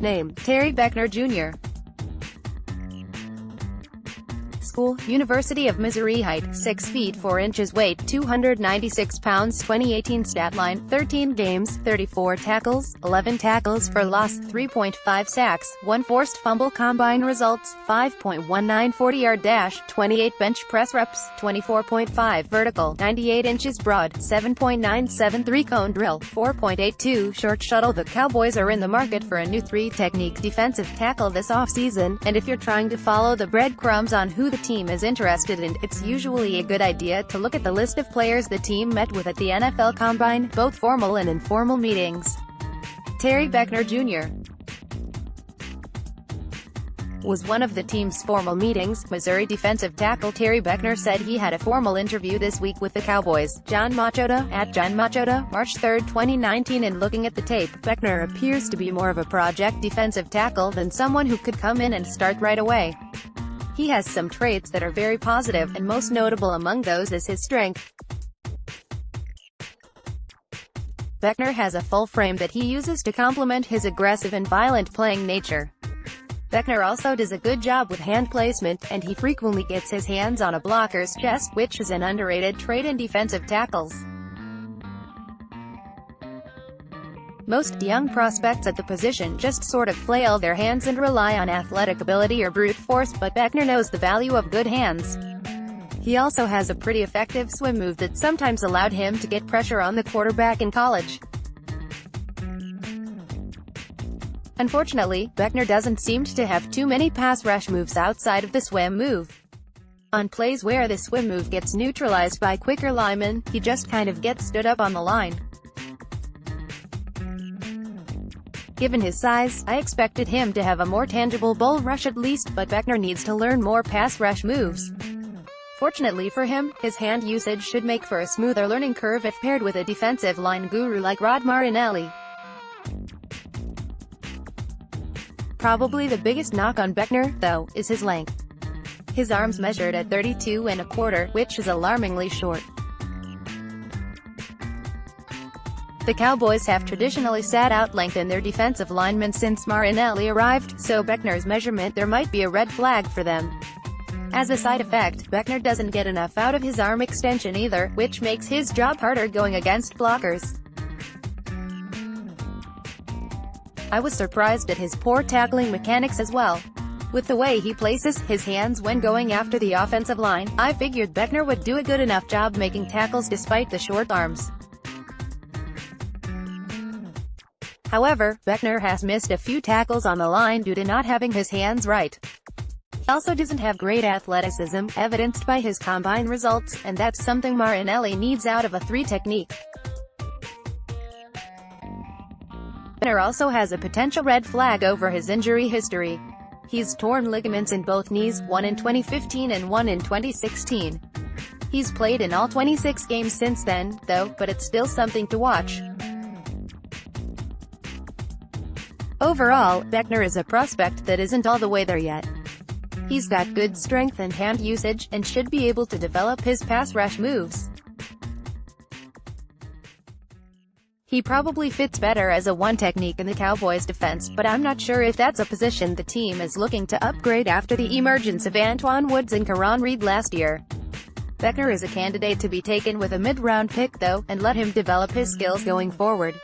Name: Terry Beckner Jr. School: University of MissouriHeight, 6 feet 4 inches, weight 296 pounds, 2018 stat line: 13 games, 34 tackles, 11 tackles for loss, 3.5 sacks, 1 forced fumble. Combine results: 5.19 40-yard dash, 28 bench press reps, 24.5 vertical, 98 inches broad, 7.97 three-cone drill, 4.82 short shuttle. The Cowboys are in the market for a new 3-technique defensive tackle this offseason, and if you're trying to follow the breadcrumbs on who the team is interested in, it's usually a good idea to look at the list of players the team met with at the NFL Combine, both formal and informal meetings. Terry Beckner Jr. was one of the team's formal meetings. Missouri defensive tackle Terry Beckner said he had a formal interview this week with the Cowboys. John Machota, at John Machota, March 3, 2019. And looking at the tape, Beckner appears to be more of a project defensive tackle than someone who could come in and start right away. He has some traits that are very positive, and most notable among those is his strength. Beckner has a full frame that he uses to complement his aggressive and violent playing nature. Beckner also does a good job with hand placement, and he frequently gets his hands on a blocker's chest, which is an underrated trait in defensive tackles. Most young prospects at the position just sort of flail their hands and rely on athletic ability or brute force, but Beckner knows the value of good hands. He also has a pretty effective swim move that sometimes allowed him to get pressure on the quarterback in college. Unfortunately, Beckner doesn't seem to have too many pass rush moves outside of the swim move. On plays where the swim move gets neutralized by quicker linemen, he just kind of gets stood up on the line. Given his size, I expected him to have a more tangible bull rush at least, but Beckner needs to learn more pass rush moves. Fortunately for him, his hand usage should make for a smoother learning curve if paired with a defensive line guru like Rod Marinelli. Probably the biggest knock on Beckner, though, is his length. His arms measured at 32 1/4, which is alarmingly short. The Cowboys have traditionally sat out length in their defensive linemen since Marinelli arrived, so Beckner's measurement there might be a red flag for them. As a side effect, Beckner doesn't get enough out of his arm extension either, which makes his job harder going against blockers. I was surprised at his poor tackling mechanics as well. With the way he places his hands when going after the offensive line, I figured Beckner would do a good enough job making tackles despite the short arms. However, Beckner has missed a few tackles on the line due to not having his hands right. He also doesn't have great athleticism, evidenced by his combine results, and that's something Marinelli needs out of a 3 technique. Beckner also has a potential red flag over his injury history. He's torn ligaments in both knees, one in 2015 and one in 2016. He's played in all 26 games since then, though, but it's still something to watch. Overall, Beckner is a prospect that isn't all the way there yet. He's got good strength and hand usage, and should be able to develop his pass rush moves. He probably fits better as a 1 technique in the Cowboys' defense, but I'm not sure if that's a position the team is looking to upgrade after the emergence of Antwaun Woods and Karan Reed last year. Beckner is a candidate to be taken with a mid-round pick though, and let him develop his skills going forward.